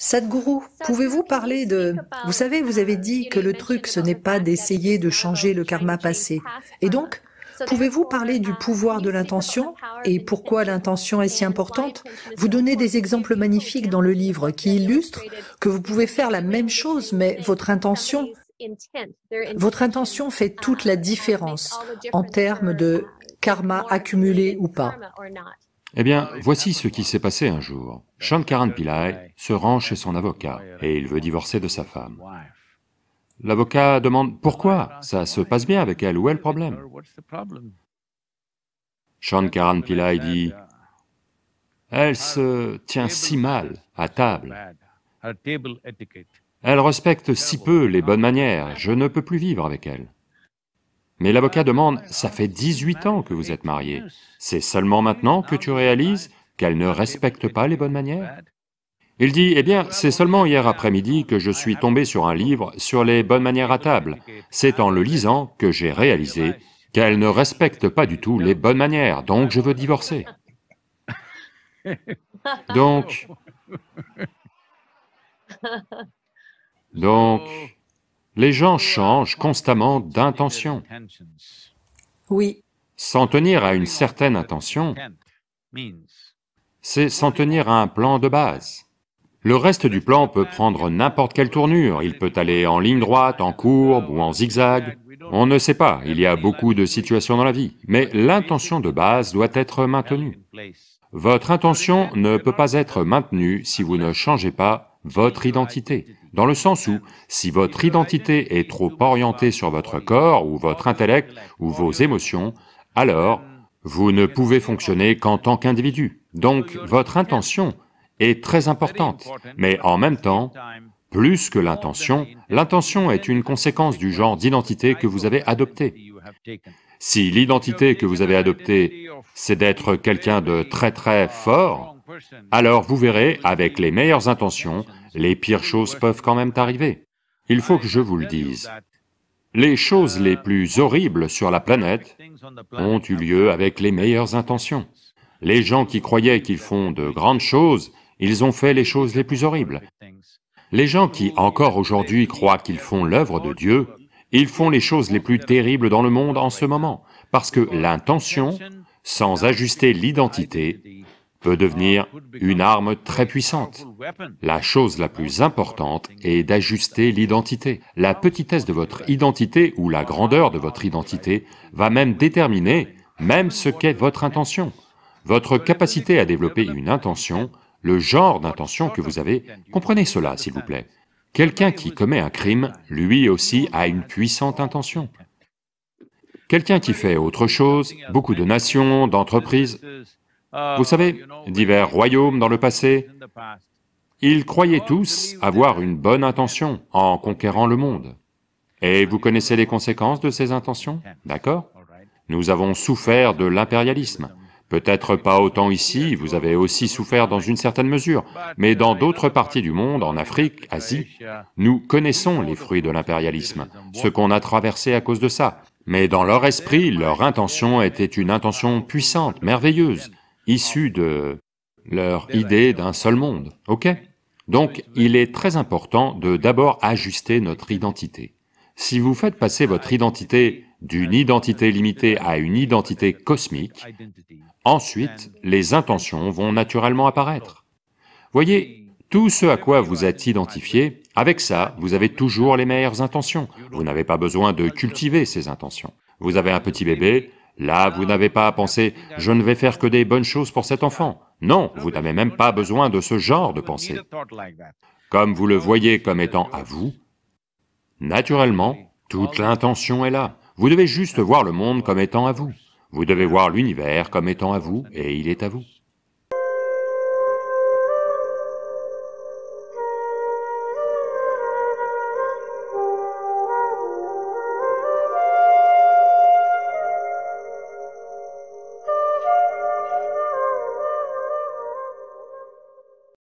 Sadhguru, pouvez-vous parler de... Vous savez, vous avez dit que le truc, ce n'est pas d'essayer de changer le karma passé. Et donc, pouvez-vous parler du pouvoir de l'intention et pourquoi l'intention est si importante? Vous donnez des exemples magnifiques dans le livre qui illustrent que vous pouvez faire la même chose, mais votre intention fait toute la différence en termes de karma accumulé ou pas. Eh bien, voici ce qui s'est passé un jour. Shankaran Pillai se rend chez son avocat et il veut divorcer de sa femme. L'avocat demande pourquoi, ça se passe bien avec elle, où est le problème? Shankaran Pillai dit, elle se tient si mal à table, elle respecte si peu les bonnes manières, je ne peux plus vivre avec elle. Mais l'avocat demande, ça fait 18 ans que vous êtes mariés, c'est seulement maintenant que tu réalises qu'elle ne respecte pas les bonnes manières? Il dit, eh bien, c'est seulement hier après-midi que je suis tombé sur un livre sur les bonnes manières à table. C'est en le lisant que j'ai réalisé qu'elle ne respecte pas du tout les bonnes manières, donc je veux divorcer. Donc, les gens changent constamment d'intention. Oui. S'en tenir à une certaine intention, c'est s'en tenir à un plan de base. Le reste du plan peut prendre n'importe quelle tournure, il peut aller en ligne droite, en courbe ou en zigzag, on ne sait pas, il y a beaucoup de situations dans la vie, mais l'intention de base doit être maintenue. Votre intention ne peut pas être maintenue si vous ne changez pas votre identité, dans le sens où, si votre identité est trop orientée sur votre corps ou votre intellect ou vos émotions, alors vous ne pouvez fonctionner qu'en tant qu'individu. Donc votre intention est très importante, mais en même temps, plus que l'intention est une conséquence du genre d'identité que vous avez adopté. Si l'identité que vous avez adoptée, c'est d'être quelqu'un de très fort, alors vous verrez, avec les meilleures intentions, les pires choses peuvent quand même arriver. Il faut que je vous le dise. Les choses les plus horribles sur la planète ont eu lieu avec les meilleures intentions. Les gens qui croyaient qu'ils font de grandes choses, ils ont fait les choses les plus horribles. Les gens qui, encore aujourd'hui, croient qu'ils font l'œuvre de Dieu, ils font les choses les plus terribles dans le monde en ce moment, parce que l'intention, sans ajuster l'identité, peut devenir une arme très puissante. La chose la plus importante est d'ajuster l'identité. La petitesse de votre identité ou la grandeur de votre identité va même déterminer même ce qu'est votre intention. Votre capacité à développer une intention, le genre d'intention que vous avez, comprenez cela s'il vous plaît. Quelqu'un qui commet un crime, lui aussi a une puissante intention. Quelqu'un qui fait autre chose, beaucoup de nations, d'entreprises, vous savez, divers royaumes dans le passé, ils croyaient tous avoir une bonne intention en conquérant le monde. Et vous connaissez les conséquences de ces intentions, d'accord? Nous avons souffert de l'impérialisme. Peut-être pas autant ici, vous avez aussi souffert dans une certaine mesure, mais dans d'autres parties du monde, en Afrique, Asie, nous connaissons les fruits de l'impérialisme, ce qu'on a traversé à cause de ça. Mais dans leur esprit, leur intention était une intention puissante, merveilleuse, issue de leur idée d'un seul monde, ok? Donc il est très important de d'abord ajuster notre identité. Si vous faites passer votre identité d'une identité limitée à une identité cosmique, ensuite les intentions vont naturellement apparaître. Voyez, tout ce à quoi vous êtes identifié, avec ça, vous avez toujours les meilleures intentions, vous n'avez pas besoin de cultiver ces intentions. Vous avez un petit bébé, là vous n'avez pas à penser « je ne vais faire que des bonnes choses pour cet enfant ». Non, vous n'avez même pas besoin de ce genre de pensée. Comme vous le voyez comme étant à vous, naturellement, toute l'intention est là. Vous devez juste voir le monde comme étant à vous. Vous devez voir l'univers comme étant à vous, et il est à vous.